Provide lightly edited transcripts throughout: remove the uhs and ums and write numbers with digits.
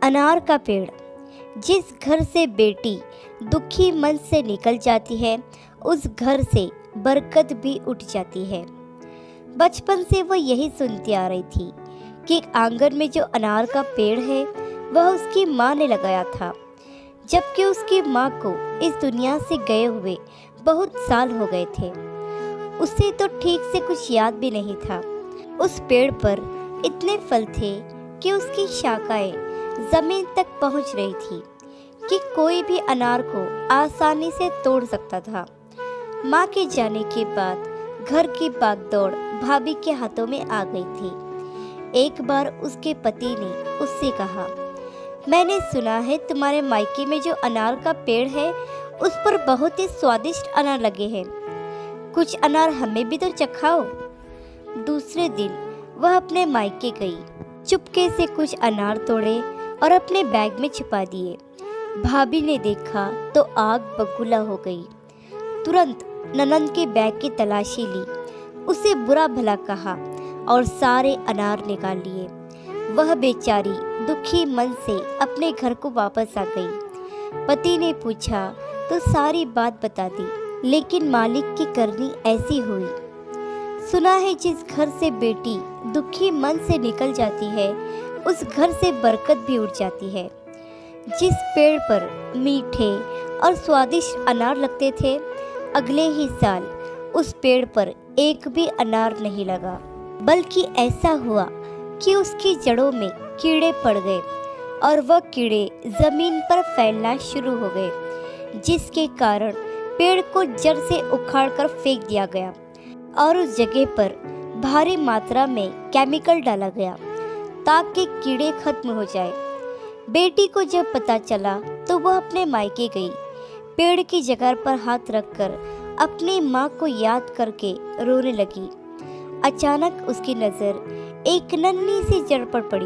अनार का पेड़। जिस घर से बेटी दुखी मन से निकल जाती है, उस घर से बरकत भी उठ जाती है। बचपन से वो यही सुनती आ रही थी कि आंगन में जो अनार का पेड़ है वह उसकी माँ ने लगाया था, जबकि उसकी माँ को इस दुनिया से गए हुए बहुत साल हो गए थे। उसे तो ठीक से कुछ याद भी नहीं था। उस पेड़ पर इतने फल थे कि उसकी शाखाएं जमीन तक पहुंच रही थी कि कोई भी अनार को आसानी से तोड़ सकता था। माँ के जाने के बाद घर की भागदौड़ भाभी के हाथों में आ गई थी। एक बार उसके पति ने उससे कहा, मैंने सुना है तुम्हारे मायके में जो अनार का पेड़ है उस पर बहुत ही स्वादिष्ट अनार लगे हैं, कुछ अनार हमें भी तो चखाओ। दूसरे दिन वह अपने मायके गई, चुपके से कुछ अनार तोड़े और अपने बैग में छिपा दिए। भाभी ने देखा तो आग बबूला हो गई। तुरंत ननंद के बैग की तलाशी ली, उसे बुरा भला कहा और सारे अनार निकाल लिए। वह बेचारी दुखी मन से अपने घर को वापस आ गई। पति ने पूछा तो सारी बात बता दी, लेकिन मालिक की करनी ऐसी हुई। सुना है जिस घर से बेटी दुखी मन से निकल जाती है, उस घर से बरकत भी उठ जाती है। जिस पेड़ पर मीठे और स्वादिष्ट अनार लगते थे, अगले ही साल उस पेड़ पर एक भी अनार नहीं लगा, बल्कि ऐसा हुआ कि उसकी जड़ों में कीड़े पड़ गए और वह कीड़े जमीन पर फैलना शुरू हो गए, जिसके कारण पेड़ को जड़ से उखाड़कर फेंक दिया गया और उस जगह पर भारी मात्रा में केमिकल डाला गया ताकि कीड़े खत्म हो जाए। बेटी को जब पता चला तो वह अपने मायके गई। पेड़ की जगह पर हाथ रखकर अपनी माँ को याद करके रोने लगी। अचानक उसकी नज़र एक नन्ही सी जड़ पर पड़ी।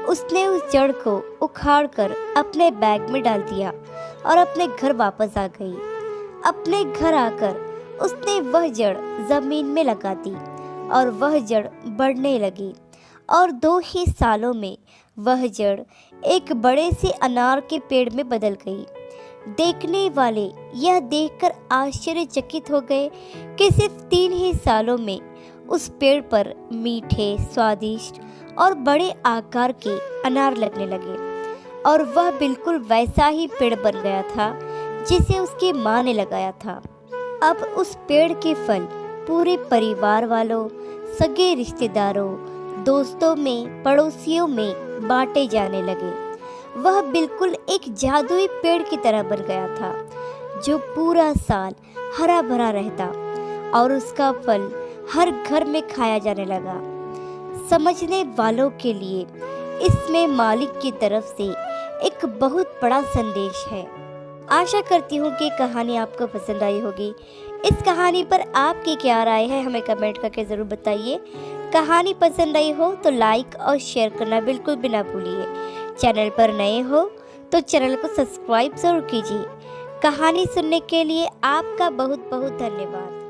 उसने उस जड़ को उखाड़कर अपने बैग में डाल दिया और अपने घर वापस आ गई। अपने घर आकर उसने वह जड़ जमीन में लगा दी और वह जड़ बढ़ने लगी और 2 ही सालों में वह जड़ एक बड़े से अनार के पेड़ में बदल गई। देखने वाले यह देखकर आश्चर्यचकित हो गए कि सिर्फ 3 ही सालों में उस पेड़ पर मीठे, स्वादिष्ट और बड़े आकार के अनार लगने लगे और वह बिल्कुल वैसा ही पेड़ बन गया था जिसे उसकी माँ ने लगाया था। अब उस पेड़ के फल पूरे परिवार वालों, सगे रिश्तेदारों, दोस्तों में, पड़ोसियों में बांटे जाने लगे। वह बिल्कुल एक जादुई पेड़ की तरह बन गया था जो पूरा साल हरा भरा रहता और उसका फल हर घर में खाया जाने लगा। समझने वालों के लिए इसमें मालिक की तरफ से एक बहुत बड़ा संदेश है। आशा करती हूँ कि कहानी आपको पसंद आई होगी। इस कहानी पर आपकी क्या राय है हमें कमेंट करके ज़रूर बताइए। कहानी पसंद आई हो तो लाइक और शेयर करना बिल्कुल भी ना भूलिए। चैनल पर नए हो तो चैनल को सब्सक्राइब ज़रूर कीजिए। कहानी सुनने के लिए आपका बहुत बहुत धन्यवाद।